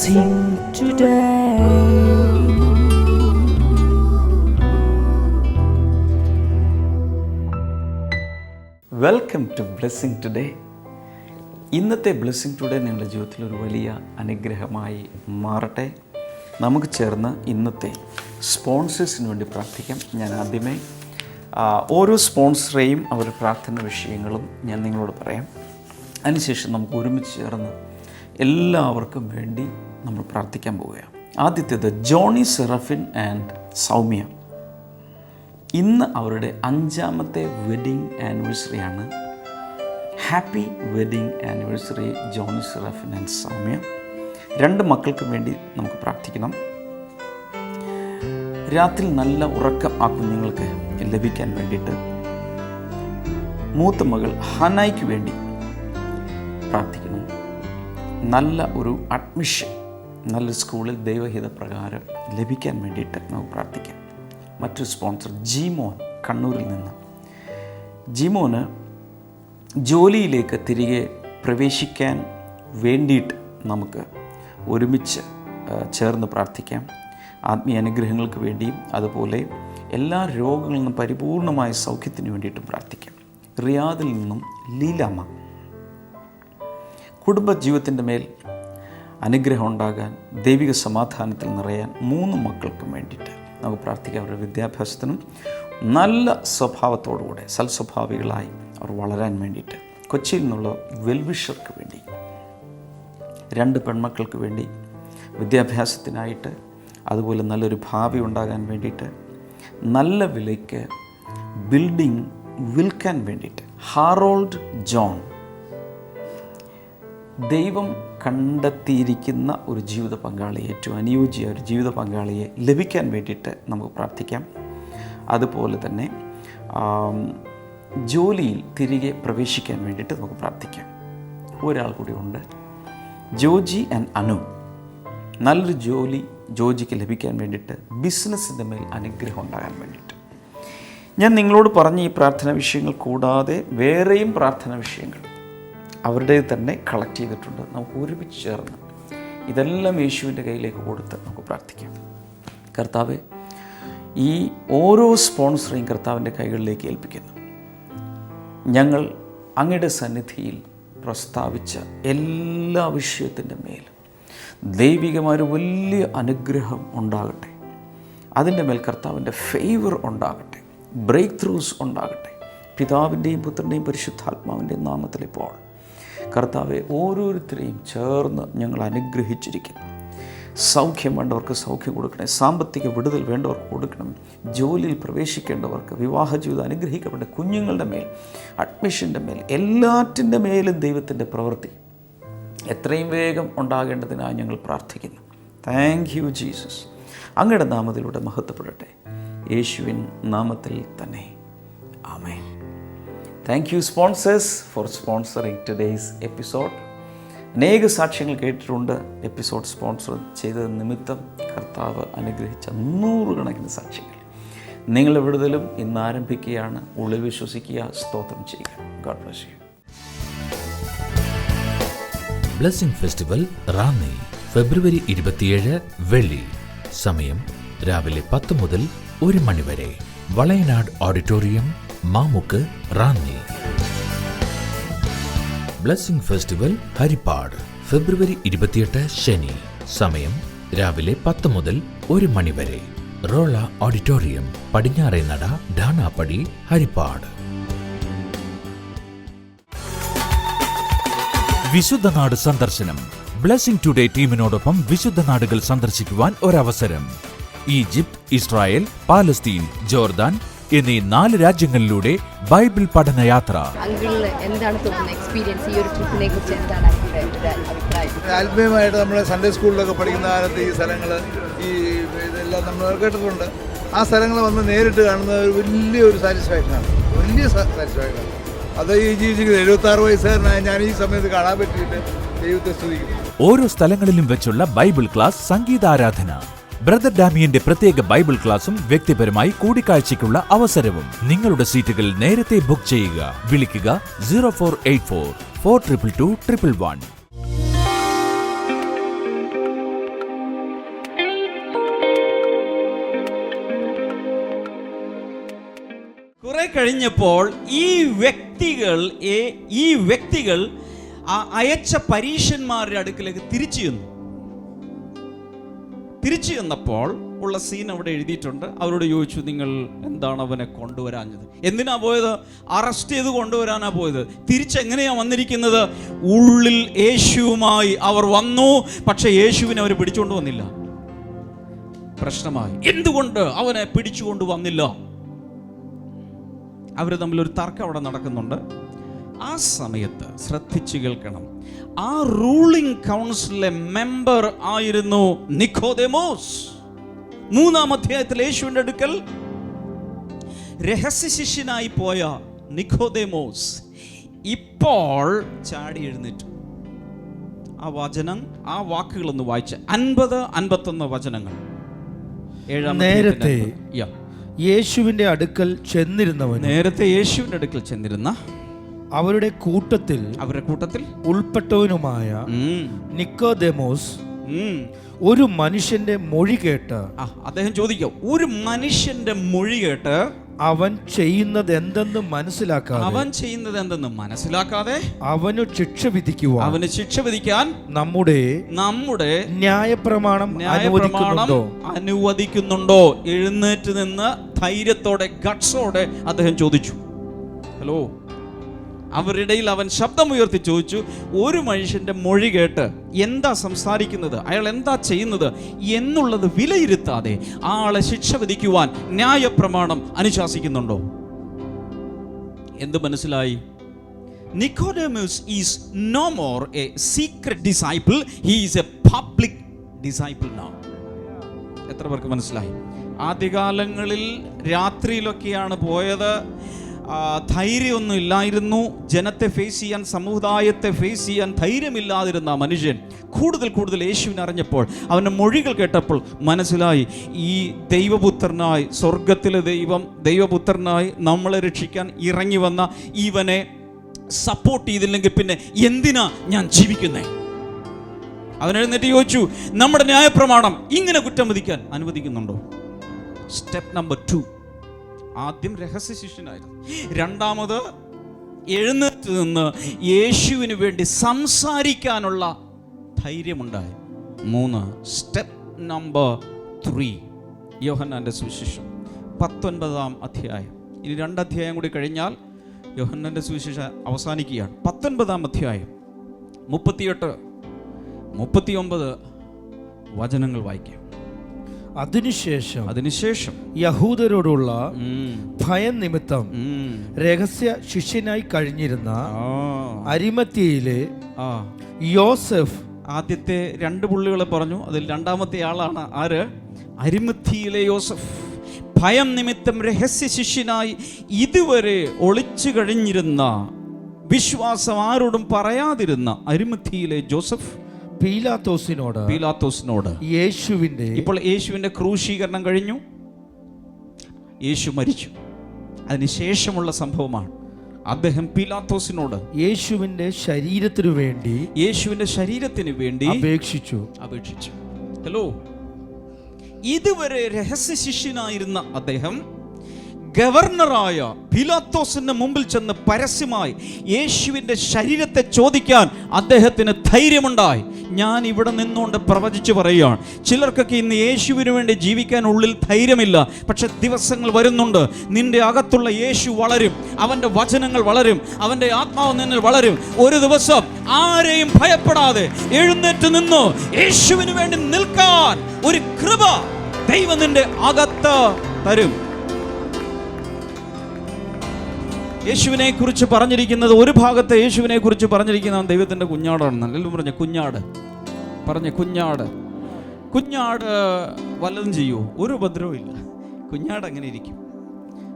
blessing today. Welcome to blessing today. ഇന്നത്തെ blessing today നിങ്ങളുടെ ജീവിതത്തിൽ ഒരു വലിയ അനുഗ്രഹമായി മാറട്ടെ. നമുക്ക് ചേർന്ന് ഇന്നത്തെ സ്പോൺസേഴ്സിന് വേണ്ടി പ്രാർത്ഥിക്കാം. ഞാൻ ആദ്യമേ ഓരോ സ്പോൺസറേയും അവരുടെ പ്രാർത്ഥന വിഷയങ്ങളും ഞാൻ നിങ്ങളോട് പറയാം. അതിനുശേഷം നമുക്ക് ഒരുമിച്ച് ചേർന്ന് എല്ലാവർക്കും വേണ്ടി നമ്മൾ പ്രാർത്ഥിക്കാൻ പോവുകയാണ്. ആദ്യത്തേത് ജോണി സെറഫിൻ ആൻഡ് സൗമ്യ. ഇന്ന് അവരുടെ 5ാമത്തെ വെഡിങ് ആനിവേഴ്സറിയാണ്. Happy wedding anniversary Johnny Seraphin and Soumya. 2 മക്കൾക്കും വേണ്ടി നമുക്ക് പ്രാർത്ഥിക്കണം. രാത്രി നല്ല ഉറക്കം ആ കുഞ്ഞുങ്ങൾക്ക് ലഭിക്കാൻ വേണ്ടിയിട്ട് മൂത്ത മകൾ ഹനായ്ക്ക് വേണ്ടി പ്രാർത്ഥിക്കണം. നല്ല ഒരു അഡ്മിഷൻ നല്ലൊരു സ്കൂളിൽ ദൈവഹിത പ്രകാരം ലഭിക്കാൻ വേണ്ടിയിട്ട് നമുക്ക് പ്രാർത്ഥിക്കാം. മറ്റൊരു സ്പോൺസർ ജിമോൻ, കണ്ണൂരിൽ നിന്ന്. ജിമോന് ജോലിയിലേക്ക് തിരികെ പ്രവേശിക്കാൻ വേണ്ടിയിട്ട് നമുക്ക് ഒരുമിച്ച് ചേർന്ന് പ്രാർത്ഥിക്കാം. ആത്മീയ അനുഗ്രഹങ്ങൾക്ക് വേണ്ടിയും അതുപോലെ എല്ലാ രോഗങ്ങളിൽ നിന്നും പരിപൂർണമായ സൗഖ്യത്തിന് വേണ്ടിയിട്ടും പ്രാർത്ഥിക്കാം. റിയാദിൽ നിന്നും ലീലാമ്മ. കുടുംബജീവിതത്തിൻ്റെ മേൽ അനുഗ്രഹം ഉണ്ടാകാൻ, ദൈവിക സമാധാനത്തിൽ നിറയാൻ 3 മക്കൾക്കും വേണ്ടിയിട്ട് നമുക്ക് പ്രാർത്ഥിക്കാം. അവരുടെ വിദ്യാഭ്യാസത്തിനും നല്ല സ്വഭാവത്തോടുകൂടെ സൽസ്വഭാവികളായി അവർ വളരാൻ വേണ്ടിയിട്ട്. കൊച്ചിയിൽ നിന്നുള്ള വെൽവിഷർക്ക് വേണ്ടി, 2 പെൺമക്കൾക്ക് വേണ്ടി വിദ്യാഭ്യാസത്തിനായിട്ട്, അതുപോലെ നല്ലൊരു ഭാവി ഉണ്ടാകാൻ വേണ്ടിയിട്ട്, നല്ല വിലയ്ക്ക് ബിൽഡിംഗ് വിൽക്കാൻ വേണ്ടിയിട്ട്. Harold John. ദൈവം കണ്ടെത്തിയിരിക്കുന്ന ഒരു ജീവിത പങ്കാളിയെ, ഏറ്റവും അനുയോജ്യ ഒരു ജീവിത പങ്കാളിയെ ലഭിക്കാൻ വേണ്ടിയിട്ട് നമുക്ക് പ്രാർത്ഥിക്കാം. അതുപോലെ തന്നെ ജോലിയിൽ തിരികെ പ്രവേശിക്കാൻ വേണ്ടിയിട്ട് നമുക്ക് പ്രാർത്ഥിക്കാം. ഒരാൾ കൂടി ഉണ്ട്, ജോജി ആൻഡ് അനു. നല്ലൊരു ജോലി ജോജിക്ക് ലഭിക്കാൻ വേണ്ടിയിട്ട്, ബിസിനസ്സിൻ്റെ മേൽ അനുഗ്രഹം ഉണ്ടാകാൻ വേണ്ടിയിട്ട്. ഞാൻ നിങ്ങളോട് പറഞ്ഞ ഈ പ്രാർത്ഥന വിഷയങ്ങൾ കൂടാതെ വേറെയും പ്രാർത്ഥന വിഷയങ്ങൾ അവരുടെ തന്നെ കളക്ട് ചെയ്തിട്ടുണ്ട്. നമുക്ക് ഒരുമിച്ച് ചേർന്ന് ഇതെല്ലാം യേശുവിൻ്റെ കയ്യിലേക്ക് കൊടുത്ത് നമുക്ക് പ്രാർത്ഥിക്കാം. കർത്താവെ, ഈ ഓരോ സ്പോൺസറേയും കർത്താവിൻ്റെ കൈകളിലേക്ക് ഏൽപ്പിക്കുന്നു. ഞങ്ങൾ അങ്ങയുടെ സന്നിധിയിൽ പ്രസ്താവിച്ച എല്ലാ വിഷയത്തിൻ്റെ മേലും ദൈവികമായൊരു വലിയ അനുഗ്രഹം ഉണ്ടാകട്ടെ. അതിൻ്റെ മേൽ കർത്താവിൻ്റെ ഫേവർ ഉണ്ടാകട്ടെ, ബ്രേക്ക് ത്രൂസ് ഉണ്ടാകട്ടെ. പിതാവിൻ്റെയും പുത്രൻ്റെയും പരിശുദ്ധാത്മാവിൻ്റെയും നാമത്തിൽ ഇപ്പോൾ കർത്താവെ ഓരോരുത്തരെയും ചേർന്ന് ഞങ്ങൾ അനുഗ്രഹിച്ചിരിക്കുന്നു. സൗഖ്യം വേണ്ടവർക്ക് സൗഖ്യം കൊടുക്കണേ, സാമ്പത്തിക വിടുതൽ വേണ്ടവർക്ക് കൊടുക്കണം, ജോലിയിൽ പ്രവേശിക്കേണ്ടവർക്ക്, വിവാഹ ജീവിതം അനുഗ്രഹിക്കപ്പെട്ട കുഞ്ഞുങ്ങളുടെ മേൽ, അഡ്മിഷൻ്റെ മേൽ, എല്ലാറ്റിൻ്റെ മേലും ദൈവത്തിൻ്റെ പ്രവൃത്തി എത്രയും വേഗം ഉണ്ടാകേണ്ടതിനായി ഞങ്ങൾ പ്രാർത്ഥിക്കുന്നു. Thank you Jesus. അങ്ങയുടെ നാമത്തിലൂടെ മഹത്വപ്പെടട്ടെ, യേശുവിൻ നാമത്തിൽ തന്നെ. ആമേൻ. Thank you sponsors for sponsoring today's episode. അനേക സാക്ഷ്യങ്ങൾ കേട്ടിട്ടുണ്ട്. എപ്പിസോഡ് സ്പോൺസർ ചെയ്തത് നിമിത്തം കർത്താവ് അനുഗ്രഹിച്ച 100 കണക്കിന് സാക്ഷ്യങ്ങൾ. നിങ്ങളുടെ വിടുതലും ഇന്ന് ആരംഭിക്കുകയാണ്. ഉള്ളിൽ വിശ്വസിക്കുക, സ്തോത്രം ചെയ്യുക. God bless you. Blessing festival Ranni ഫെബ്രുവരി 27 വെള്ളി. സമയം രാവിലെ 10 മുതൽ 1 മണി വരെ. Valayanad auditorium, Mamukku, Ranni. Blessing festival Harippad ഫെബ്രുവരി 28 ശനി. സമയം രാവിലെ 10 മുതൽ 1 മണി വരെ. റോള ഓഡിറ്റോറിയം, പടിഞ്ഞാറേ നട, ഡാണാപ്പടി, ഹരിപ്പാട്. വിശുദ്ധനാട് സന്ദർശനം. ബ്ലെസ്സിംഗ് ടുഡേ ടീമിനോടൊപ്പം വിശുദ്ധ നാടുകൾ സന്ദർശിക്കുവാൻ ഒരവസരം. ഈജിപ്ത്, ഇസ്രായേൽ, പാലസ്തീൻ, ജോർദാൻ എന്നീ 4 രാജ്യങ്ങളിലൂടെ ബൈബിൾ പഠനയാത്ര. ആത്മീയമായിട്ട് നമ്മൾ സൺഡേ സ്കൂളിലൊക്കെ പഠിക്കുന്ന കാലത്ത് ഈ സ്ഥലങ്ങൾ ഇതെല്ലാം നമ്മൾ കേട്ടിട്ടുണ്ട്. ആ സ്ഥലങ്ങൾ വന്ന് നേരിട്ട് കാണുന്ന വലിയൊരു സാറ്റിസ്ഫാക്ഷനാണ്, വലിയ സാറ്റിസ്ഫാക്ഷനാണ്. അത് ഈ ജീവിച്ചിരിക്കുന്നത് 76 വയസ്സുകാരനായ ഞാൻ ഈ സമയത്ത് കാണാൻ പറ്റിയിട്ട് ദൈവത്തെ സ്തുതിക്കുന്നു. ഓരോ സ്ഥലങ്ങളിലും വെച്ചുള്ള ബൈബിൾ ക്ലാസ്, സംഗീതാരാധന, ബ്രദർ ഡാമിയന്റെ പ്രത്യേക ബൈബിൾ ക്ലാസും വ്യക്തിപരമായി കൂടിക്കാഴ്ചയ്ക്കുള്ള അവസരവും. നിങ്ങളുടെ സീറ്റുകൾ നേരത്തെ ബുക്ക് ചെയ്യുക. വിളിക്കുക 0484 422 111. കുറെ കഴിഞ്ഞപ്പോൾ ഈ വ്യക്തികൾ അയച്ച പരീശന്മാരുടെ അടുക്കിലേക്ക് തിരിച്ചു ചെന്നപ്പോൾ ഉള്ള സീൻ അവിടെ എഴുതിയിട്ടുണ്ട്. അവരോട് ചോദിച്ചു, നിങ്ങൾ എന്താണ് അവനെ കൊണ്ടുവരാഞ്ഞത്? എന്തിനാ പോയത്? അറസ്റ്റ് ചെയ്ത് കൊണ്ടുവരാനാ പോയത്. തിരിച്ചെങ്ങനെയാ വന്നിരിക്കുന്നത്? ഉള്ളിൽ യേശുവുമായി അവർ വന്നു, പക്ഷെ യേശുവിനെ അവർ പിടിച്ചുകൊണ്ട് വന്നില്ല. പ്രശ്നമായി. എന്തുകൊണ്ട് അവനെ പിടിച്ചുകൊണ്ട് വന്നില്ല? അവർ തമ്മിലൊരു തർക്കം അവിടെ നടക്കുന്നുണ്ട്. ആ സമയത്ത് ശ്രദ്ധിച്ചു കേൾക്കണം, ആ റൂളിംഗ് കൗൺസിലിലെ മെമ്പർ ആയിരുന്നു നിക്കോദേമോസ്. 3-ാം അധ്യായത്തിൽ യേശുവിൻ്റെ അടുക്കൽ രഹസ്യ ശിഷ്യനായി പോയ നിക്കോദേമോസ് ഇപ്പോൾ ചാടി എഴുന്നേറ്റു. ആ വാക്കുകളൊന്ന് വായിച്ച് 50-51 വചനങ്ങൾ. നേരത്തെ യേശുവിന്റെ അടുക്കൽ ചെന്നിരുന്ന അവരുടെ കൂട്ടത്തിൽ ഉൾപ്പെട്ടവനുമായ നിക്കോദേമോസ് ഒരു മനുഷ്യന്റെ മൊഴി കേട്ട്, അദ്ദേഹം ചോദിക്കും, ഒരു മനുഷ്യന്റെ മൊഴി കേട്ട് അവൻ ചെയ്യുന്നത് എന്തെന്ന് മനസ്സിലാക്കാതെ അവന് ശിക്ഷ വിധിക്കാൻ നമ്മുടെ ന്യായപ്രമാണം അനുവദിക്കുന്നുണ്ടോ? എഴുന്നേറ്റ് നിന്ന് ധൈര്യത്തോടെ ഗട്സോടെ അദ്ദേഹം ചോദിച്ചു. ഹലോ, അവരുടെ ഇടയിൽ അവൻ ശബ്ദമുയർത്തി ചോദിച്ചു, ഒരു മനുഷ്യന്റെ മൊഴി കേട്ട് എന്താ സംസാരിക്കുന്നത്, അയാൾ എന്താ ചെയ്യുന്നത് എന്നുള്ളത് വിലയിരുത്താതെ ആളെ ശിക്ഷ വിധിക്കുവാൻ ന്യായപ്രമാണം അനുശാസിക്കുന്നുണ്ടോ? എന്ത് മനസ്സിലായി? Nicodemus is no more a secret disciple, he is a public disciple now. എത്ര പേർക്ക് മനസ്സിലായി? ആദ്യകാലങ്ങളിൽ രാത്രിയിലൊക്കെയാണ് പോയത്. ധൈര്യമൊന്നും ഇല്ലായിരുന്നു. ജനത്തെ ഫേസ് ചെയ്യാൻ, സമുദായത്തെ ഫേസ് ചെയ്യാൻ ധൈര്യമില്ലാതിരുന്ന മനുഷ്യൻ കൂടുതൽ യേശുവിനെ അറിഞ്ഞപ്പോൾ, അവൻ്റെ മൊഴികൾ കേട്ടപ്പോൾ മനസ്സിലായി, ഈ ദൈവപുത്രനായി, സ്വർഗത്തിലെ ദൈവപുത്രനായി നമ്മളെ രക്ഷിക്കാൻ ഇറങ്ങി വന്ന ഇവനെ സപ്പോർട്ട് ചെയ്തില്ലെങ്കിൽ പിന്നെ എന്തിനാ ഞാൻ ജീവിക്കുന്നേ? അവൻ എഴുന്നേറ്റ് ചോദിച്ചു, നമ്മുടെ ന്യായപ്രമാണം ഇങ്ങനെ കുറ്റം വിധിക്കാൻ അനുവദിക്കുന്നുണ്ടോ? Step number 2. ആദ്യം രഹസ്യ ശിഷ്യനായിരുന്നു. രണ്ടാമത് എഴുന്നേറ്റ് നിന്ന് യേശുവിന് വേണ്ടി സംസാരിക്കാനുള്ള ധൈര്യമുണ്ടായി. 3 സ്റ്റെപ്പ് നമ്പർ 3 യോഹന്നാന്റെ സുവിശേഷം 19-ാം അധ്യായം. ഇനി 2 അധ്യായം കൂടി കഴിഞ്ഞാൽ യോഹന്നാന്റെ സുവിശേഷം അവസാനിക്കുകയാണ്. 19-ാം അധ്യായം 38-39 വചനങ്ങൾ വായിക്കാം. അതിനുശേഷം യഹൂദരോടുള്ള ഭയം നിമിത്തം രഹസ്യ ശിഷ്യനായി കഴിഞ്ഞിരുന്ന അരിമത്യയിലെ യോസഫ്, ആദ്യത്തെ 2 പുള്ളികളെ പറഞ്ഞു, അതിൽ രണ്ടാമത്തെ ആളാണ് ആര്? അരിമത്യയിലെ യോസഫ്. ഭയം നിമിത്തം രഹസ്യ ശിഷ്യനായി ഇതുവരെ ഒളിച്ചു കഴിഞ്ഞിരുന്ന, വിശ്വാസം ആരോടും പറയാതിരുന്ന അരിമത്യയിലെ ജോസഫ് പീലാത്തോസിനോട് ഇപ്പോൾ യേശുവിന്റെ ക്രൂശീകരണം കഴിഞ്ഞു, യേശു മരിച്ചു. അതിനുശേഷമുള്ള സംഭവമാണ്. അദ്ദേഹം പീലാത്തോസിനോട് യേശുവിന്റെ ശരീരത്തിനു വേണ്ടി അപേക്ഷിച്ചു. ഹലോ, ഇതുവരെ രഹസ്യ ശിഷ്യനായിരുന്ന അദ്ദേഹം ഗവർണറായ പീലാത്തോസിന്റെ മുമ്പിൽ ചെന്ന് പരസ്യമായി യേശുവിന്റെ ശരീരത്തെ ചോദിക്കാൻ അദ്ദേഹത്തിന് ധൈര്യമുണ്ടായി. ഞാൻ ഇവിടെ നിന്നുകൊണ്ട് പ്രവചിച്ചു പറയുകയാണ്, ചിലർക്കൊക്കെ ഇന്ന് യേശുവിന് വേണ്ടി ജീവിക്കാൻ ഉള്ളിൽ ധൈര്യമില്ല. പക്ഷെ ദിവസങ്ങൾ വരുന്നുണ്ട്, നിന്റെ അകത്തുള്ള യേശു വളരും, അവൻ്റെ വചനങ്ങൾ വളരും, അവൻ്റെ ആത്മാവ് നിന്നിൽ വളരും. ഒരു ദിവസം ആരെയും ഭയപ്പെടാതെ എഴുന്നേറ്റ് നിന്നു യേശുവിന് വേണ്ടി നിൽക്കാൻ ഒരു കൃപ ദൈവം നിന്റെ അകത്ത് തരും. യേശുവിനെ കുറിച്ച് പറഞ്ഞിരിക്കുന്നത്, ഒരു ഭാഗത്ത് യേശുവിനെ കുറിച്ച് പറഞ്ഞിരിക്കുന്നത് ദൈവത്തിൻ്റെ കുഞ്ഞാടാണെന്ന്. എല്ലാവരും പറഞ്ഞ കുഞ്ഞാട് വല്ലതും ചെയ്യുമോ? ഒരു ഉപദ്രവവും ഇല്ല. കുഞ്ഞാട് അങ്ങനെ ഇരിക്കും.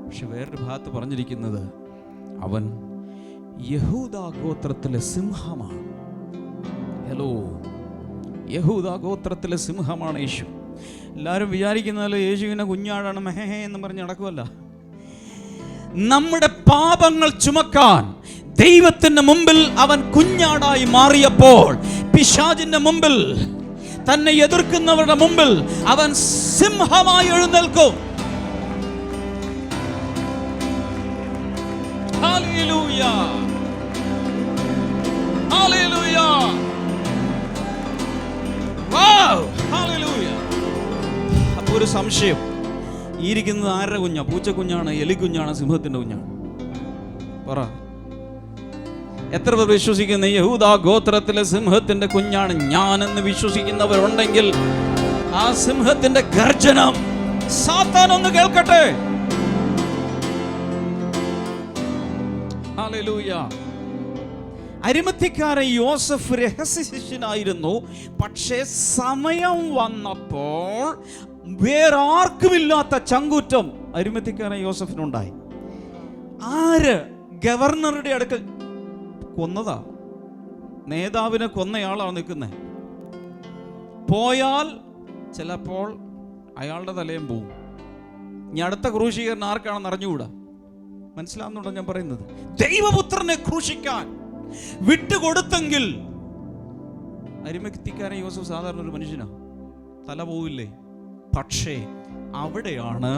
പക്ഷെ വേറൊരു ഭാഗത്ത് പറഞ്ഞിരിക്കുന്നത്, അവൻ യഹൂദാ ഗോത്രത്തിലെ സിംഹമാണ്. ഹലോ, യഹൂദാ ഗോത്രത്തിലെ സിംഹമാണ് യേശു. എല്ലാവരും വിചാരിക്കുന്നതല്ലോ യേശുവിനെ കുഞ്ഞാടാണ് മെഹേ എന്ന് പറഞ്ഞ് നടക്കുമല്ല. നമ്മുടെ പാപങ്ങൾ ചുമക്കാൻ ദൈവത്തിന്റെ മുമ്പിൽ അവൻ കുഞ്ഞാടായി മാറിയപ്പോൾ, പിശാചിന്റെ മുമ്പിൽ, തന്നെ എതിർക്കുന്നവരുടെ മുമ്പിൽ അവൻ സിംഹമായി എഴുന്നേൽക്കും. Hallelujah. Hallelujah. Wow. Hallelujah. അപ്പോൾ ഒരു സംശയം, ഈ ഇരിക്കുന്നത് ആരുടെ കുഞ്ഞാ? പൂച്ചക്കുഞ്ഞാണ്, എലിക്കുഞ്ഞാണ്, സിംഹത്തിന്റെ കുഞ്ഞാണ്? പറ. എത്ര പേർ വിശ്വസിക്കുന്ന യഹൂദാ ഗോത്രത്തിലെ സിംഹത്തിന്റെ കുഞ്ഞാണ് ഞാനെന്ന് വിശ്വസിക്കുന്നവരുണ്ടെങ്കിൽ ആ സിംഹത്തിന്റെ ഗർജനം സാത്താൻ ഒന്ന് കേൾക്കട്ടെ. ഹല്ലേലൂയ. അരിമത്യക്കാരൻ യോസഫ് രഹസ്യ ശിഷ്യനായിരുന്നു. പക്ഷേ സമയം വന്നപ്പോൾ വേറെ ആർക്കുമില്ലാത്ത ചങ്കൂറ്റം അരിമത്യക്കാരൻ യോസഫിനുണ്ടായി. ആര്? ഗവർണറുടെ അടുക്കൽ കൊന്നതാ. നേതാവിനെ കൊന്നയാളാണ് നിൽക്കുന്നത്. പോയാൽ ചിലപ്പോൾ അയാളുടെ തലയും പോവും. ഇനി അടുത്ത ക്രൂശീകരണം ആർക്കാണെന്ന് അറിഞ്ഞുകൂടാ. മനസ്സിലാവുന്നുണ്ടോ ഞാൻ പറയുന്നത്? ദൈവപുത്രനെ ക്രൂശിക്കാൻ വിട്ടുകൊടുത്തെങ്കിൽ അരിമത്യക്കാരൻ യോസഫ് സാധാരണ ഒരു മനുഷ്യനാ, തല പോവില്ലേ? പക്ഷേ അവിടെയാണ്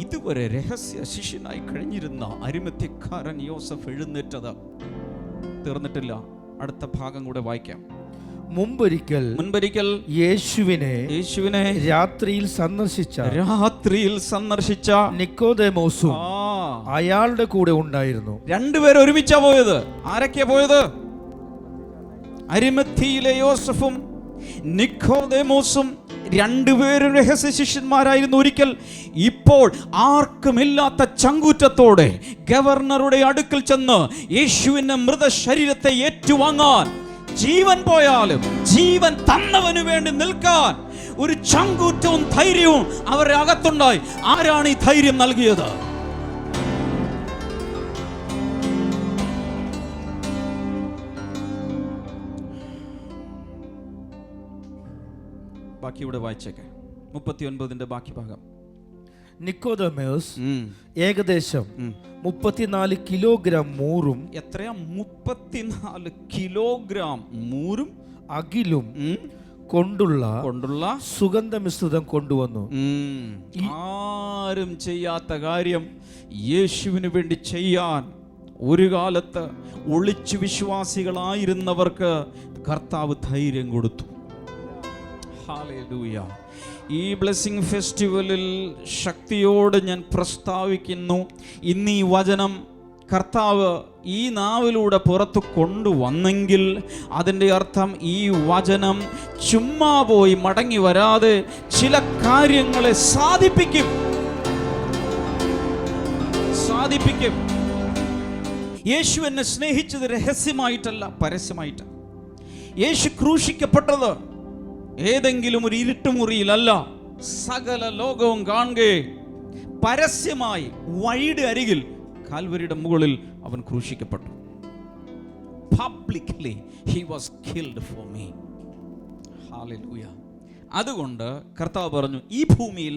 ഇതുവരെ രഹസ്യ ശിഷ്യനായി കഴിഞ്ഞിരുന്ന അരിമത്യക്കാരൻ യോസഫ് എഴുന്നേറ്റത്. തീർന്നിട്ടില്ല, അടുത്ത ഭാഗം കൂടെ വായിക്കാം. മുൻപൊരിക്കൽ യേശുവിനെ രാത്രിയിൽ സന്ദർശിച്ച നിക്കോദേമോസും അയാളുടെ കൂടെ ഉണ്ടായിരുന്നു. രണ്ടുപേരും ഒരുമിച്ചാ പോയത്. ആരൊക്കെയാ പോയത്? അരിമത്യയിലെ യോസഫും നിക്കോദേമോസും രണ്ടുപേരും രഹസ്യ ശിഷ്യന്മാരായിരുന്നു ഒരിക്കൽ. ഇപ്പോൾ ആർക്കുമില്ലാത്ത ചങ്കൂറ്റത്തോടെ ഗവർണറുടെ അടുക്കൽ ചെന്ന് യേശുവിന്റെ മൃതശരീരത്തെ ഏറ്റുവാങ്ങാൻ, ജീവൻ പോയാലും ജീവൻ തന്നവന് വേണ്ടി നിൽക്കാൻ ഒരു ചങ്കൂറ്റവും ധൈര്യവും അവരുടെ അകത്തുണ്ടായി. ആരാണ് ഈ ധൈര്യം നൽകിയത്? ബാക്കി ഇവിടെ വായിച്ചേക്കെ. 39 ബാക്കി ഭാഗം. നിക്കോദേമോസ് ഏകദേശം 34 കിലോഗ്രാം മൂറും. എത്രയാ? 34 കിലോഗ്രാം മൂറും അകിലും കൊണ്ടുള്ള സുഗന്ധമിശ്രിതം കൊണ്ടുവന്നു. ആരും ചെയ്യാത്ത കാര്യം യേശുവിന് വേണ്ടി ചെയ്യാൻ ഒരു കാലത്ത് ഒളിച്ചു വിശ്വാസികളായിരുന്നവർക്ക് കർത്താവ് ധൈര്യം കൊടുത്തു. ഹല്ലേലൂയ. ഈ ബ്ലെസ്സിംഗ് ഫെസ്റ്റിവലിൽ ശക്തിയോട് ഞാൻ പ്രസ്താവിക്കുന്നു, ഇന്ന് ഈ വചനം കർത്താവ് ഈ നാവിലൂടെ പുറത്തു കൊണ്ടുവന്നെങ്കിൽ അതിൻ്റെ അർത്ഥം ഈ വചനം ചുമ്മാ പോയി മടങ്ങി വരാതെ ചില കാര്യങ്ങളെ സാധിപ്പിക്കും. യേശു എന്നെ സ്നേഹിച്ചത് രഹസ്യമായിട്ടല്ല, പരസ്യമായിട്ടാണ്. യേശു ക്രൂശിക്കപ്പെട്ടത് ഏതെങ്കിലും ഒരു ഇരുട്ടുമുറിയിലല്ല, സകല ലോകവും കാണുകേ പരസ്യമായി വഴിയുടെ അരികിൽ കാൽവരിയുടെ മുകളിൽ അവൻ ക്രൂശിക്കപ്പെട്ടു. Publicly he was killed for me. Hallelujah. അതുകൊണ്ട് കർത്താവ് പറഞ്ഞു, ഈ ഭൂമിയിൽ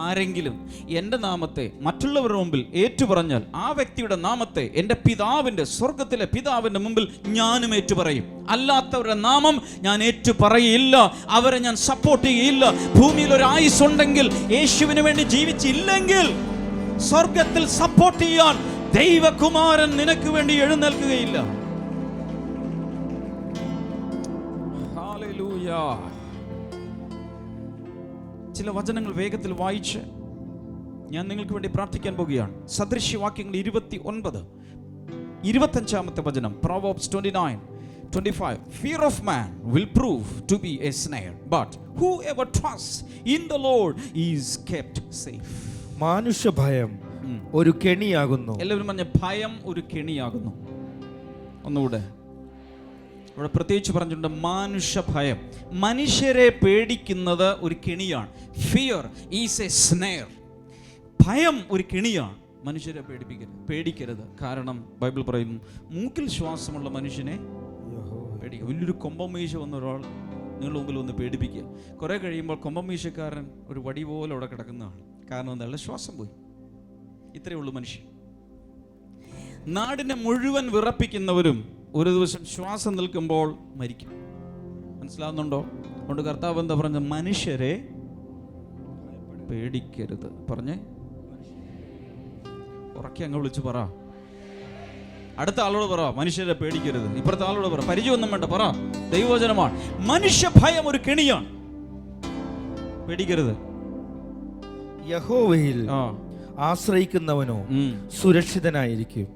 ആരെങ്കിലും എൻ്റെ നാമത്തെ മറ്റുള്ളവരുടെ മുമ്പിൽ ഏറ്റുപറഞ്ഞാൽ ആ വ്യക്തിയുടെ നാമത്തെ എൻ്റെ പിതാവിൻ്റെ, സ്വർഗത്തിലെ പിതാവിൻ്റെ മുമ്പിൽ ഞാനും ഏറ്റുപറയും. അല്ലാത്തവരുടെ നാമം ഞാൻ ഏറ്റുപറയില്ല, അവരെ ഞാൻ സപ്പോർട്ട് ചെയ്യില്ല. ഭൂമിയിൽ ഒരു ആയുസ് ഉണ്ടെങ്കിൽ, യേശുവിന് വേണ്ടി ജീവിച്ചില്ലെങ്കിൽ, സ്വർഗത്തിൽ സപ്പോർട്ട് ചെയ്യാൻ ദൈവകുമാരൻ നിനക്ക് വേണ്ടി എഴുന്നേൽക്കുകയില്ല. ഹല്ലേലൂയ. ചില വചനങ്ങൾ വേഗത്തിൽ വായിച്ച് ഞാൻ നിങ്ങൾക്ക് വേണ്ടി പ്രാർത്ഥിക്കാൻ പോകുകയാണ്. സദൃശ്യവാക്യങ്ങൾ 29, 25 വചനം. Proverbs 29:25. Fear of man will prove to be a snare, but whoever trusts in the Lord is kept safe. മാനുഷ്യ ഭയം ഒരു കെണിയാകുന്നു. എല്ലാവരും പറഞ്ഞ ഭയം ഒരു കെണിയാകുന്നു. ഒന്നുകൂടെ ഇവിടെ പ്രത്യേകിച്ച് പറഞ്ഞിട്ടുണ്ട്, മാനുഷ്യ ഭയം. മനുഷ്യരെ പേടിക്കുന്നത് ഒരു കെണിയാണ്. Fear is a snare. ഭയം ഒരു കെണിയാണ്. മനുഷ്യരെ പേടിക്കരുത്. കാരണം ബൈബിൾ പറയുന്നു, മൂക്കിൽ ശ്വാസമുള്ള മനുഷ്യനെ പേടിക്കുക. വലിയൊരു കൊമ്പമീശ വന്ന ഒരാൾ നിങ്ങളുടെ മുമ്പിൽ വന്ന് പേടിപ്പിക്കുക. കുറേ കഴിയുമ്പോൾ കൊമ്പമീശക്കാരൻ ഒരു വടി പോലെ അവിടെ കിടക്കുന്നതാണ്. കാരണം എന്താണ്? ശ്വാസം പോയി. ഇത്രയേ ഉള്ളൂ മനുഷ്യൻ. നാടിനെ മുഴുവൻ വിറപ്പിക്കുന്നവരും ഒരു ദിവസം ശ്വാസം നിൽക്കുമ്പോൾ മരിക്കും. മനസ്സിലാവുന്നുണ്ടോ? അതുകൊണ്ട് കർത്താവ് എന്താ പറഞ്ഞ? മനുഷ്യരെ പേടിക്കരുത്. പറഞ്ഞേ, ഉറക്കെ അങ്ങ് വിളിച്ച് പറ. അടുത്ത ആളോട് പറ മനുഷ്യരെ പേടിക്കരുത്. ഇപ്പുറത്തെ ആളോട് പറ പരിചയമൊന്നും വേണ്ട, പറ ദൈവവചനമാണ്. മനുഷ്യഭയം ഒരു കെണിയാണ്, പേടിക്കരുത്. യഹോവയിൽ ആശ്രയിക്കുന്നവനോ സുരക്ഷിതനായിരിക്കും.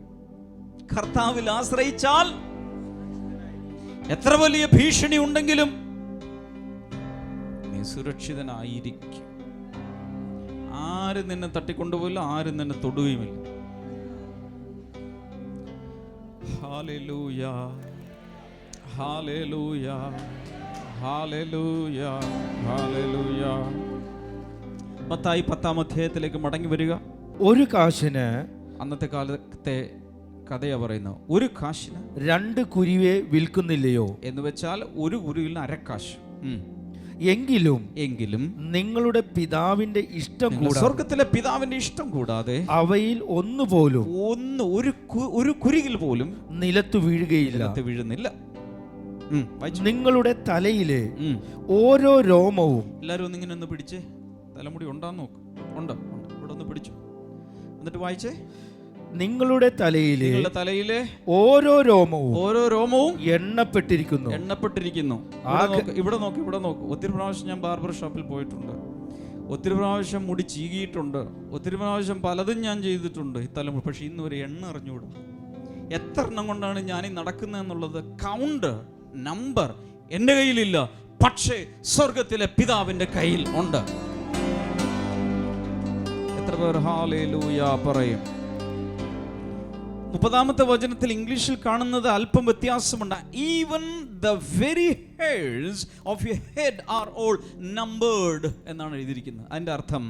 കർത്താവിൽ ആശ്രയിച്ചാൽ എത്ര വലിയ ഭീഷണി ഉണ്ടെങ്കിലും നീ സുരക്ഷിതനായിരിക്കും. ആരും നിന്നെ തട്ടിക്കൊണ്ടുപോയില്ല, ആരും നിന്നെ തൊടുകയുമില്ല. ഹല്ലേലൂയ, ഹല്ലേലൂയ, ഹല്ലേലൂയ, ഹല്ലേലൂയ. മത്തായി 10-ാം അധ്യായത്തിലേക്ക് മടങ്ങി വരിക. ഒരു കാശിന്, അന്നത്തെ കാലത്തെ കഥയാ പറയുന്നത്, ഒരു കാശിന് 2 കുരുവെ വിൽക്കുന്നില്ലയോ എന്ന് വെച്ചാൽ ഒരു കുരുവിന് അരക്കാശ്. എങ്കിലും നിങ്ങളുടെ പിതാവിന്റെ ഇഷ്ടം കൂടാതെ, സ്വർഗത്തിലെ പിതാവിന്റെ ഇഷ്ടം കൂടാതെ അവയിൽ ഒന്നുപോലും ഒരു കുരുകിൽ പോലും നിലത്തു വീഴുകയില്ല, വീഴുന്നില്ല. നിങ്ങളുടെ തലയിലെ ഓരോ രോമവും. എല്ലാരും ഒന്നിങ്ങനെ ഒന്ന് പിടിച്ചേ, തലമുടി ഉണ്ടാന്ന് നോക്ക്. ഉണ്ട്, ഇവിടെ ഒന്ന് പിടിച്ചു, എന്നിട്ട് വായിച്ചേ. നിങ്ങളുടെ തലയിലെ ഓരോ രോമവും എണ്ണപ്പെട്ടിരിക്കുന്നു. ഇവിടെ നോക്ക്. ഒത്തിരി പ്രാവശ്യം ഞാൻ ബാർബർ ഷോപ്പിൽ പോയിട്ടുണ്ട്, ഒത്തിരി പ്രാവശ്യം മുടി ചീകിയിട്ടുണ്ട്, ഒത്തിരി പ്രാവശ്യം പലതും ഞാൻ ചെയ്തിട്ടുണ്ട് ഈ തലമുടി. പക്ഷെ ഇന്ന് ഒരു എണ്ണ അറിഞ്ഞുകൂടും എത്ര എണ്ണം കൊണ്ടാണ് ഞാൻ ഈ നടക്കുന്നതെന്നുള്ളത്. കൗണ്ട് നമ്പർ എൻ്റെ കയ്യിലില്ല, പക്ഷേ സ്വർഗത്തിലെ പിതാവിന്റെ കയ്യിൽ ഉണ്ട്. എത്ര പേർ ഹല്ലേലൂയ പറയും? 30-ാമത്തെ വചനത്തിൽ ഇംഗ്ലീഷിൽ കാണുന്നത് അല്പം വ്യത്യാസമുണ്ട്. Even the very hairs of your head are all numbered എന്നാണ് എഴുതിയിരിക്കുന്നത്. അതിൻ്റെ അർത്ഥം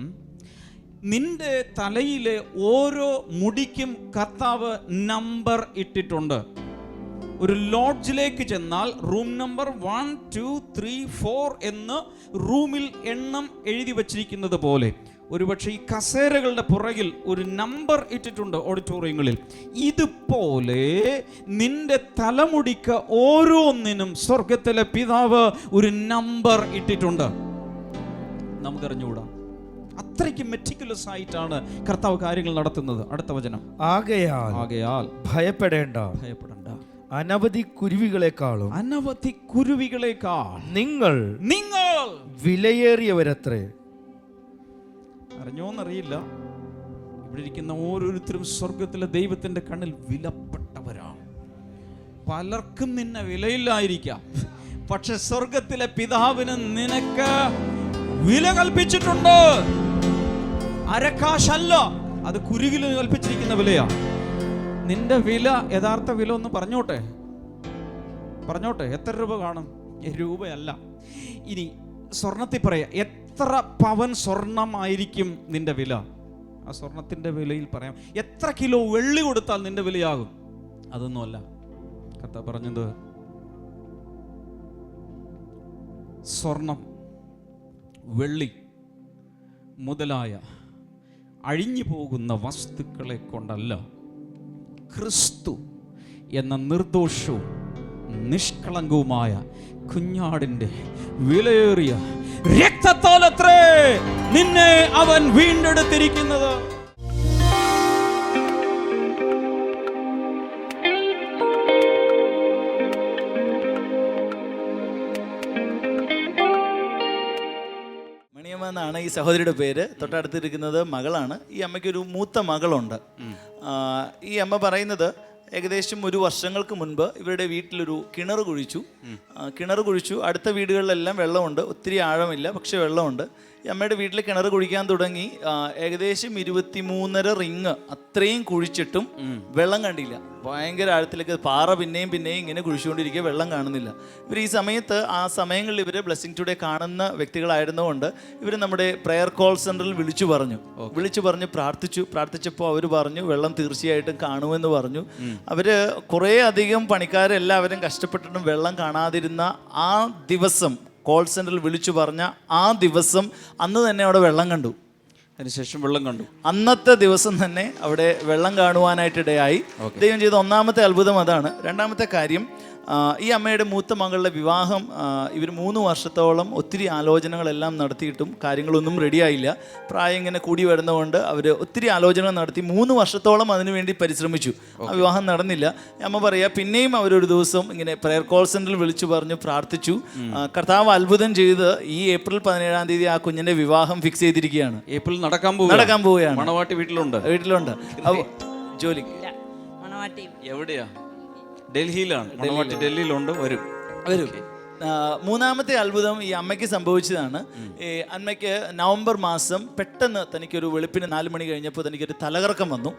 നിന്റെ തലയിലെ ഓരോ മുടിക്കും കർത്താവ് നമ്പർ ഇട്ടിട്ടുണ്ട്. ഒരു ലോഡ്ജിലേക്ക് ചെന്നാൽ റൂം നമ്പർ 1, 2, 3, 4 എന്ന് റൂമിൽ എണ്ണം എഴുതി വച്ചിരിക്കുന്നത് പോലെ ഒരുപക്ഷെ ഈ കസേരകളുടെ പുറകിൽ ഒരു നമ്പർ ഇട്ടിട്ടുണ്ട് ഓഡിറ്റോറിയങ്ങളിൽ. ഇതുപോലെ നിന്റെ തലമുടിക്ക് ഓരോന്നിനും സ്വർഗത്തിലെ പിതാവ് ഒരു നമ്പർ ഇട്ടിട്ടുണ്ട്. നമുക്കറിഞ്ഞുകൂടാ, അത്രയ്ക്ക് മെറ്റിക്കുലസ് ആയിട്ടാണ് കർത്താവ് കാര്യങ്ങൾ നടത്തുന്നത്. അടുത്ത വചനം. ആകയാൽ ഭയപ്പെടേണ്ട, അനവധി കുരുവികളെക്കാൾ നിങ്ങൾ വിലയേറിയവരത്രേ. അറിഞ്ഞോന്നറിയില്ല, ഇവിടെ ഇരിക്കുന്ന ഓരോരുത്തരും സ്വർഗത്തിലെ ദൈവത്തിന്റെ കണ്ണിൽ വിലപ്പെട്ടവരാണ്. പലർക്കും നിന്നെ വിലയില്ലായിരിക്കാം, പക്ഷെ സ്വർഗത്തിലെ പിതാവിന് നിനക്ക് വില കൽപ്പിച്ചിട്ടുണ്ട്. അരക്കാശല്ല, അത് കുരുകിൽ കൽപ്പിച്ചിരിക്കുന്ന വിലയാ. നിന്റെ വില, യഥാർത്ഥ വില ഒന്ന് പറഞ്ഞോട്ടെ. എത്ര രൂപ കാണും? രൂപയല്ല. ഇനി സ്വർണത്തിൽ പറയാം, എത്ര പവൻ സ്വർണമായിരിക്കും നിന്റെ വില? ആ സ്വർണത്തിന്റെ വിലയിൽ പറയാം. എത്ര കിലോ വെള്ളി കൊടുത്താൽ നിന്റെ വിലയാകും? അതൊന്നുമല്ല. കർത്താവ് പറഞ്ഞത് സ്വർണം, വെള്ളി മുതലായ അഴിഞ്ഞു പോകുന്ന വസ്തുക്കളെ കൊണ്ടല്ല, ക്രിസ്തു എന്ന നിർദോഷവും നിഷ്കളങ്കവുമായ കുഞ്ഞാടിന്റെ വിലയേറിയ രക്തത്താൽ അത്രേ നിന്നെ അവൻ വീണ്ടെടുത്തിരിക്കുന്നത്. മണിയമ്മ എന്നാണ് ഈ സഹോദരിയുടെ പേര്. തൊട്ടടുത്തിരിക്കുന്നത് മകളാണ്. ഈ അമ്മയ്ക്കൊരു മൂത്ത മകളുണ്ട്. ഈ അമ്മ പറയുന്നത് ഏകദേശം 1 വർഷങ്ങൾക്ക് മുൻപ് ഇവരുടെ വീട്ടിലൊരു കിണർ കുഴിച്ചു. അടുത്ത വീടുകളിലെല്ലാം വെള്ളമുണ്ട്, ഒത്തിരി ആഴമില്ല, പക്ഷെ വെള്ളമുണ്ട്. ഈ അമ്മയുടെ വീട്ടിൽ കിണർ കുഴിക്കാൻ തുടങ്ങി. ഏകദേശം 23.5 റിങ് അത്രയും കുഴിച്ചിട്ടും വെള്ളം കണ്ടില്ല. ഭയങ്കര ആഴത്തിലേക്ക് പാറ പിന്നെയും ഇങ്ങനെ കുഴിച്ചുകൊണ്ടിരിക്കുക, വെള്ളം കാണുന്നില്ല. ഇവർ ഈ സമയത്ത്, ആ സമയങ്ങളിൽ ഇവർ ബ്ലെസ്സിംഗ് ടുഡേ കാണുന്ന വ്യക്തികളായിരുന്നുകൊണ്ട് ഇവർ നമ്മുടെ പ്രെയർ കോൾ സെന്ററിൽ വിളിച്ചു പറഞ്ഞ് പ്രാർത്ഥിച്ചപ്പോൾ അവർ പറഞ്ഞു വെള്ളം തീർച്ചയായിട്ടും കാണുമെന്ന് പറഞ്ഞു. അവര് കുറേ അധികം പണിക്കാരെല്ലാവരും കഷ്ടപ്പെട്ടിട്ടും വെള്ളം കാണാതിരുന്ന ആ ദിവസം, കോൾ സെന്ററിൽ വിളിച്ചു പറഞ്ഞ ആ ദിവസം, അന്ന് തന്നെ അവിടെ വെള്ളം കണ്ടു. അതിനുശേഷം വെള്ളം കണ്ടു. അന്നത്തെ ദിവസം തന്നെ അവിടെ വെള്ളം കാണുവാനായിട്ടിടയായി. ദൈവം ചെയ്ത ഒന്നാമത്തെ അത്ഭുതം അതാണ്. രണ്ടാമത്തെ കാര്യം, ഈ അമ്മയുടെ മൂത്ത മകളുടെ വിവാഹം ഇവർ 3 വർഷത്തോളം ഒത്തിരി ആലോചനകളെല്ലാം നടത്തിയിട്ടും കാര്യങ്ങളൊന്നും റെഡിയായില്ല. പ്രായം ഇങ്ങനെ കൂടി വരുന്നതുകൊണ്ട് അവർ ഒത്തിരി ആലോചനകൾ നടത്തി 3 വർഷത്തോളം അതിനുവേണ്ടി പരിശ്രമിച്ചു. ആ വിവാഹം നടന്നില്ല. അമ്മ പറയാ പിന്നെയും അവരൊരു ദിവസം ഇങ്ങനെ പ്രയർ കോൾ സെന്ററിൽ വിളിച്ചു പറഞ്ഞു പ്രാർത്ഥിച്ചു. കർത്താവ് അത്ഭുതം ചെയ്ത് ഈ ഏപ്രിൽ 17-ാം തീയതി ആ കുഞ്ഞിന്റെ വിവാഹം ഫിക്സ് ചെയ്തിരിക്കുകയാണ്. ഏപ്രിൽ നടക്കാൻ പോവുകയാണ്. മണവാട്ടി വീട്ടിലുണ്ട്. ജോലി എവിടെയാ? ഡൽഹിയിലാണ്. മണവാട്ടി ഡൽഹിയിലുണ്ട്. വരും. മൂന്നാമത്തെ അത്ഭുതം ഈ അമ്മയ്ക്ക് സംഭവിച്ചതാണ്. ഈ അമ്മയ്ക്ക് നവംബർ മാസം പെട്ടെന്ന് തനിക്കൊരു വെളുപ്പിന് 4 മണി കഴിഞ്ഞപ്പോൾ തനിക്കൊരു തലകറക്കം വന്നു.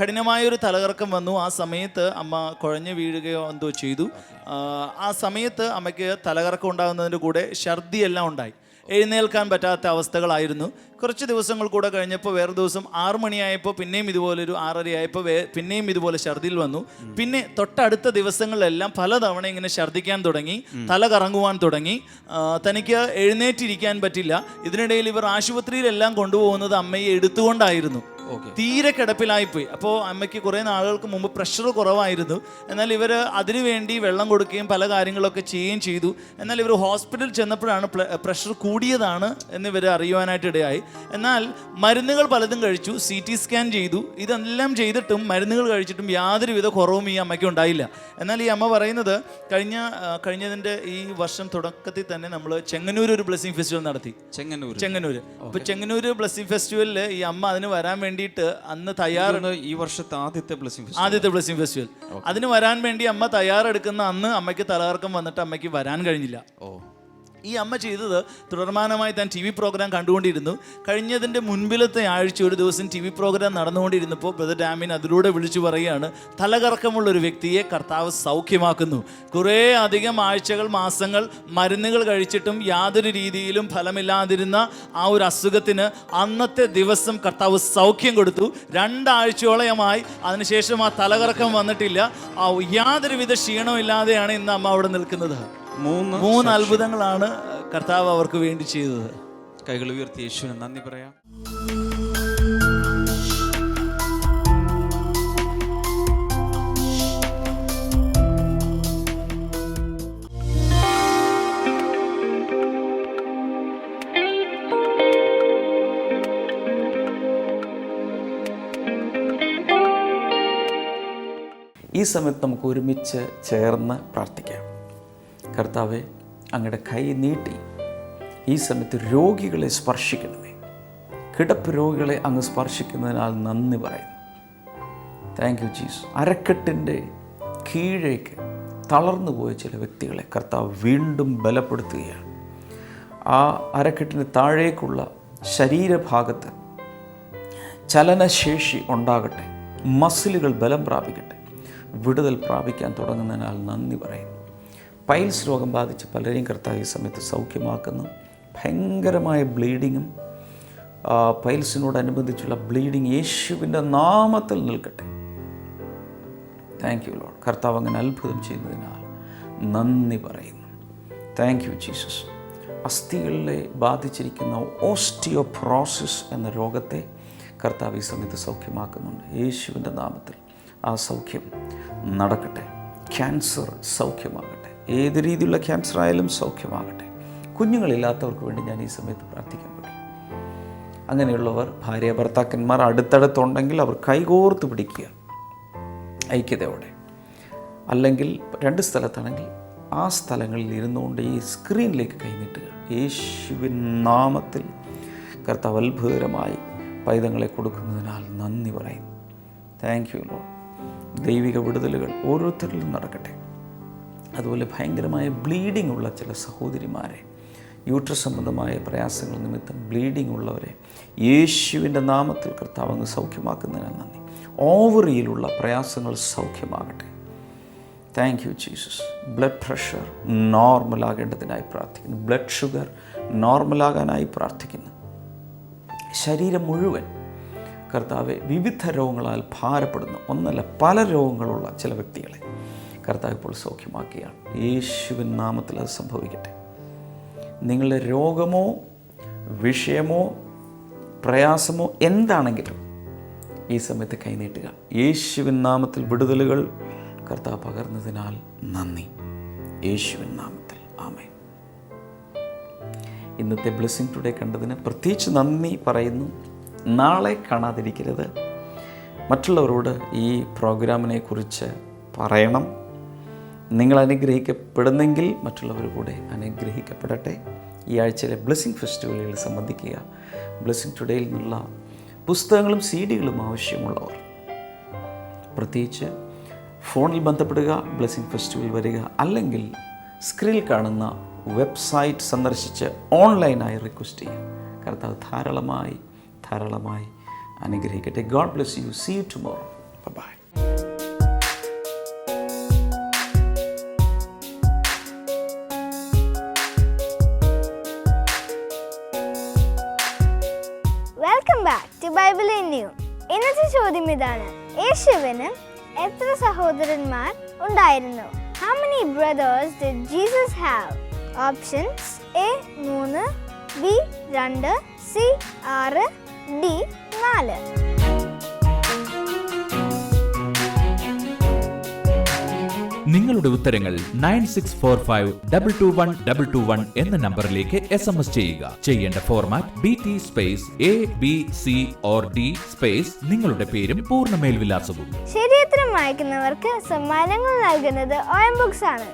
കഠിനമായൊരു തലകറക്കം വന്നു. ആ സമയത്ത് അമ്മ കുഴഞ്ഞു വീഴുകയോ എന്തോ ചെയ്തു. ആ സമയത്ത് അമ്മയ്ക്ക് തലകറക്കം ഉണ്ടാകുന്നതിൻ്റെ കൂടെ ഛർദിയെല്ലാം ഉണ്ടായി. എഴുന്നേൽക്കാൻ പറ്റാത്ത അവസ്ഥകളായിരുന്നു. കുറച്ച് ദിവസങ്ങൾ കൂടെ കഴിഞ്ഞപ്പോൾ വേറെ ദിവസം 6 മണിയായപ്പോൾ പിന്നെയും ഇതുപോലൊരു 6:30 ആയപ്പോൾ പിന്നെയും ഇതുപോലെ ഛർദിൽ വന്നു. പിന്നെ തൊട്ടടുത്ത ദിവസങ്ങളിലെല്ലാം പലതവണ ഇങ്ങനെ ഛർദിക്കാൻ തുടങ്ങി, തല കറങ്ങുവാൻ തുടങ്ങി. തനിക്ക് എഴുന്നേറ്റിരിക്കാൻ പറ്റില്ല. ഇതിനിടയിൽ ഇവർ ആശുപത്രിയിലെല്ലാം കൊണ്ടുപോകുന്നത് അമ്മയെ എടുത്തുകൊണ്ടായിരുന്നു. തീരെ കിടപ്പിലായിപ്പോയി. അപ്പോൾ അമ്മയ്ക്ക് കുറേ നാളുകൾക്ക് മുമ്പ് പ്രഷർ കുറവായിരുന്നു. എന്നാൽ ഇവർ അതിനുവേണ്ടി വെള്ളം കൊടുക്കുകയും പല കാര്യങ്ങളൊക്കെ ചെയ്യുകയും ചെയ്തു. എന്നാൽ ഇവർ ഹോസ്പിറ്റലിൽ ചെന്നപ്പോഴാണ് പ്രഷർ കൂടിയതാണ് എന്ന് ഇവർ അറിയുവാനായിട്ട് ഇടയായി. എന്നാൽ മരുന്നുകൾ പലതും കഴിച്ചു, CT സ്കാൻ ചെയ്തു. ഇതെല്ലാം ചെയ്തിട്ടും മരുന്നുകൾ കഴിച്ചിട്ടും യാതൊരുവിധ കുറവും ഈ അമ്മയ്ക്ക് ഉണ്ടായില്ല. എന്നാൽ ഈ അമ്മ പറയുന്നത് കഴിഞ്ഞതിൻ്റെ ഈ വർഷം തുടക്കത്തിൽ തന്നെ നമ്മൾ ചെങ്ങന്നൂർ ഒരു ബ്ലെസ്സിങ് ഫെസ്റ്റിവൽ നടത്തി. ചെങ്ങന്നൂർ. അപ്പോൾ ചെങ്ങന്നൂർ ബ്ലെസ്സിങ് ഫെസ്റ്റിവലിൽ ഈ അമ്മ അതിന് വരാൻ വേണ്ടിയിട്ട് അന്ന് ഈ വർഷത്തെ ആദ്യത്തെ ബ്ലെസ്സിങ് ഫെസ്റ്റിവൽ അതിന് വരാൻ വേണ്ടി അമ്മ തയ്യാറെടുക്കുന്ന അന്ന് അമ്മയ്ക്ക് തലകറക്കം വന്നിട്ട് അമ്മയ്ക്ക് വരാൻ കഴിഞ്ഞില്ല. ഈ അമ്മ ചെയ്തത് തുടർമാനമായി താൻ TV പ്രോഗ്രാം കണ്ടുകൊണ്ടിരുന്നു. കഴിഞ്ഞതിൻ്റെ മുൻപിലത്തെ ആഴ്ച ഒരു ദിവസം TV പ്രോഗ്രാം നടന്നുകൊണ്ടിരുന്നപ്പോൾ ബ്രദർ ഡാമിൻ അതിലൂടെ വിളിച്ചു പറയുകയാണ്, തലകറക്കമുള്ള ഒരു വ്യക്തിയെ കർത്താവ് സൗഖ്യമാക്കുന്നു. കുറേ അധികം ആഴ്ചകൾ, മാസങ്ങൾ മരുന്നുകൾ കഴിച്ചിട്ടും യാതൊരു രീതിയിലും ഫലമില്ലാതിരുന്ന ആ ഒരു അസുഖത്തിന് അന്നത്തെ ദിവസം കർത്താവ് സൗഖ്യം കൊടുത്തു. 2 ആഴ്ചയോളമായി അതിനുശേഷം ആ തലകറക്കം വന്നിട്ടില്ല. യാതൊരുവിധ ക്ഷീണവും ഇല്ലാതെയാണ് ഇന്ന് അമ്മ അവിടെ നിൽക്കുന്നത്. 3 അത്ഭുതങ്ങളാണ് കർത്താവ് അവർക്ക് വേണ്ടി ചെയ്തത്. കൈകൾ ഉയർത്തി യേശുവിന് നന്ദി പറയാം. ഈ സമയത്ത് നമുക്ക് ഒരുമിച്ച് ചേർന്ന് പ്രാർത്ഥിക്കാം. കർത്താവെ, അങ്ങയുടെ കൈ നീട്ടി ഈ സമയത്ത് രോഗികളെ സ്പർശിക്കണമേ. കിടപ്പ് രോഗികളെ അങ്ങ് സ്പർശിക്കുന്നതിനാൽ നന്ദി പറയുന്നു. Thank you Jesus. അരക്കെട്ടിൻ്റെ കീഴേക്ക് തളർന്നു പോയ ചില വ്യക്തികളെ കർത്താവ് വീണ്ടും ബലപ്പെടുത്തുകയാണ്. ആ അരക്കെട്ടിന് താഴേക്കുള്ള ശരീരഭാഗത്ത് ചലനശേഷി ഉണ്ടാകട്ടെ, മസിലുകൾ ബലം പ്രാപിക്കട്ടെ, വിടുതൽ പ്രാപിക്കാൻ തുടങ്ങുന്നതിനാൽ നന്ദി പറയുന്നു. പൈൽസ് രോഗം ബാധിച്ച് പലരെയും കർത്താവ് ഈ സമയത്ത് സൗഖ്യമാക്കുന്നു. ഭയങ്കരമായ ബ്ലീഡിങ്ങും പൈൽസിനോടനുബന്ധിച്ചുള്ള ബ്ലീഡിങ് യേശുവിൻ്റെ നാമത്തിൽ നിൽക്കട്ടെ. Thank you lord. കർത്താവ് അങ്ങനെ അത്ഭുതം ചെയ്യുന്നതിനാൽ നന്ദി പറയുന്നു. Thank you Jesus. അസ്ഥികളിലെ ബാധിച്ചിരിക്കുന്ന ഓസ്റ്റിയോപ്രോസിസ് എന്ന രോഗത്തെ കർത്താവ് ഈ സമയത്ത് സൗഖ്യമാക്കുന്നുണ്ട്. യേശുവിൻ്റെ നാമത്തിൽ ആ സൗഖ്യം നടക്കട്ടെ. ക്യാൻസർ സൗഖ്യമാകട്ടെ. ഏത് രീതിയിലുള്ള ക്യാൻസർ ആയാലും സൗഖ്യമാകട്ടെ. കുഞ്ഞുങ്ങളില്ലാത്തവർക്ക് വേണ്ടി ഞാൻ ഈ സമയത്ത് പ്രാർത്ഥിക്കാൻ പറ്റും. അങ്ങനെയുള്ളവർ ഭാര്യ ഭർത്താക്കന്മാർ അടുത്തടുത്തുണ്ടെങ്കിൽ അവർ കൈകോർത്ത് പിടിക്കുക ഐക്യതയോടെ. അല്ലെങ്കിൽ 2 സ്ഥലത്താണെങ്കിൽ ആ സ്ഥലങ്ങളിൽ ഇരുന്നുകൊണ്ട് ഈ സ്ക്രീനിലേക്ക് കൈനീട്ടുക. യേശുവിൻ നാമത്തിൽ കർത്താവ് അത്ഭുതകരമായി പൈതങ്ങളെ കൊടുക്കുന്നതിനാൽ നന്ദി പറയുന്നു. Thank you Lord. ദൈവിക വിടുതലുകൾ ഓരോരുത്തരിലും നടക്കട്ടെ. അതുപോലെ ഭയങ്കരമായ ബ്ലീഡിംഗ് ഉള്ള ചില സഹോദരിമാരെ, യൂട്രസ് സംബന്ധമായ പ്രയാസങ്ങൾ നിമിത്തം ബ്ലീഡിംഗ് ഉള്ളവരെ യേശുവിൻ്റെ നാമത്തിൽ കർത്താവ് അങ്ങ് സൗഖ്യമാക്കുന്നതിനാൽ നന്ദി. ഓവറിയിലുള്ള പ്രയാസങ്ങൾ സൗഖ്യമാകട്ടെ. Thank you Jesus. Blood pressure നോർമലാകേണ്ടതിനായി പ്രാർത്ഥിക്കുന്നു. ബ്ലഡ് ഷുഗർ നോർമലാകാനായി പ്രാർത്ഥിക്കുന്നു. ശരീരം മുഴുവൻ കർത്താവെ വിവിധ രോഗങ്ങളാൽ ഭാരപ്പെടുന്നു, ഒന്നല്ല പല രോഗങ്ങളുള്ള ചില വ്യക്തികളെ കർത്താവ് ഇപ്പോൾ സൗഖ്യമാക്കിയാണ്. യേശുവിൻ നാമത്തിൽ അത് സംഭവിക്കട്ടെ. നിങ്ങളുടെ രോഗമോ വിഷയമോ പ്രയാസമോ എന്താണെങ്കിലും ഈ സമയത്ത് കൈനീട്ടുക. യേശുവിൻ നാമത്തിൽ വിടുതലുകൾ കർത്താവ് പകർന്നതിനാൽ നന്ദി. യേശുവിൻ നാമത്തിൽ ആമേൻ. ഇന്നത്തെ ബ്ലെസ്സിങ് ടുഡേ കണ്ടതിന് പ്രത്യേകിച്ച് നന്ദി പറയുന്നു. നാളെ കാണാതിരിക്കരുത്. മറ്റുള്ളവരോട് ഈ പ്രോഗ്രാമിനെ കുറിച്ച് പറയണം. നിങ്ങൾ അനുഗ്രഹിക്കപ്പെടുന്നെങ്കിൽ മറ്റുള്ളവർ കൂടെ അനുഗ്രഹിക്കപ്പെടട്ടെ. ഈ ആഴ്ചയിലെ ബ്ലെസ്സിങ് ഫെസ്റ്റിവലുകളിൽ സംബന്ധിക്കുക. ബ്ലെസ്സിങ് ടുഡേയിൽ നിന്നുള്ള പുസ്തകങ്ങളും CD-കളും ആവശ്യമുള്ളവർ പ്രത്യേകിച്ച് ഫോണിൽ ബന്ധപ്പെടുക, ബ്ലെസ്സിങ് ഫെസ്റ്റിവൽ വരിക, അല്ലെങ്കിൽ സ്ക്രീനിൽ കാണുന്ന വെബ്സൈറ്റ് സന്ദർശിച്ച് ഓൺലൈനായി റിക്വസ്റ്റ് ചെയ്യുക. കർത്താവ് ധാരാളമായി അനുഗ്രഹിക്കട്ടെ. God bless you. See you tomorrow. Bye. Welcome back to Bible in new. ഇന്നത്തെ ചോദ്യം ഇതാണ്: യേശുവിന് എത്ര സഹോദരന്മാർ ഉണ്ടായിരുന്നു? How many brothers did Jesus have? Options: A 3, B 2, C 6, D 4. നിങ്ങളുടെ ഉത്തരങ്ങൾ 9645221221 എന്ന നമ്പറിലേക്ക് SMS ചെയ്യുക. ചെയ്യേണ്ട format BT space ABC or D space നിങ്ങളുടെ പേരും പൂർണ്ണ മേൽവിലാസവും. ശരിയുത്തരം വായിക്കുന്നവർക്ക് സമ്മാനങ്ങൾ നൽകുന്നത് OM ബുക്സ് ആണ്.